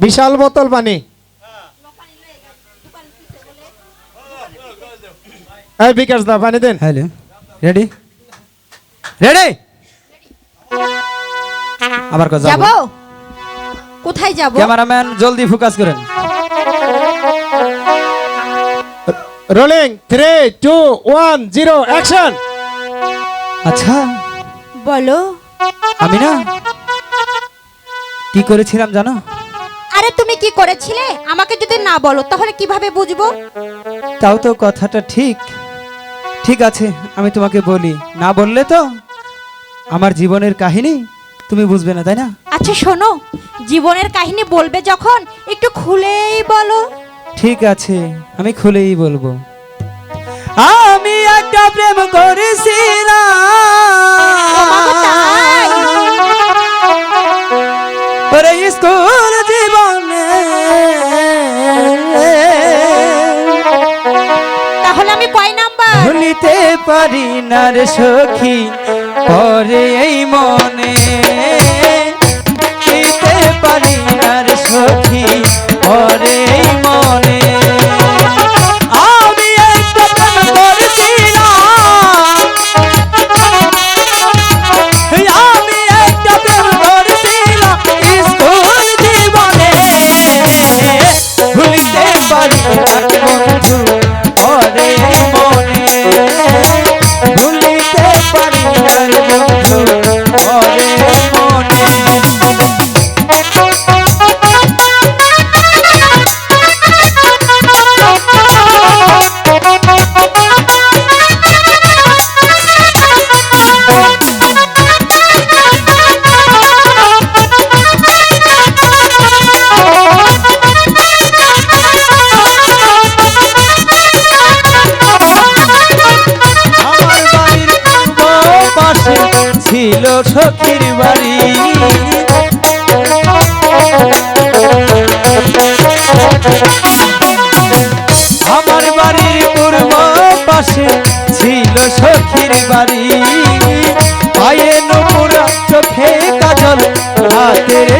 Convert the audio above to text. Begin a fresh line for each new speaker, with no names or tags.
বিশাল বোতল পানি। এই বিকাশ দা পানি দেন।
Hello, ready ready. আবার কথা
যাব কোথায় যাব?
ক্যামেরাম্যান জলদি ফোকাস করেন।
Rolling 3 2 1 0 action.
আচ্ছা
বলো।
আমি না কি করেছিলাম জানো?
আরে তুমি কি করেছিলে আমাকে যদি না বলো তাহলে কিভাবে বুঝবো?
তাও তো কথাটা ঠিক। ঠিক আছে আমি তোমাকে বলি, না বললে তো আমার জীবনের কাহিনী তুমি বুঝবে না, তাই না?
আচ্ছা শোনো, জীবনের কাহিনী বলবে যখন একটু খুলেই বলো।
ঠিক আছে আমি খুলেই বলবো। আমি একটা প্রেম করেছিলাম
তাই?
ওরে স্কুল জীবনে,
তাহলে আমি কয় নাম্বার?
ভুলিতে পারি না রে সখী পরে এই মনে, ভুলিতে পারি না রে সখী পরে এই মনে। আমি একটা প্রেম করেছিলাম, আমি একটা প্রেম করেছিলাম স্কুল জীবনে, ভুলিতে পারি না বন্ধু পরে এই মনে, ভুলিতে পারি না বন্ধু পরে এই মনে। ছিল সখীর বাড়ি, আমার বাড়ির পূর্ব পাশে ছিল সখীর বাড়ি, পায়ে নুপুর চোখে কাজল হাতের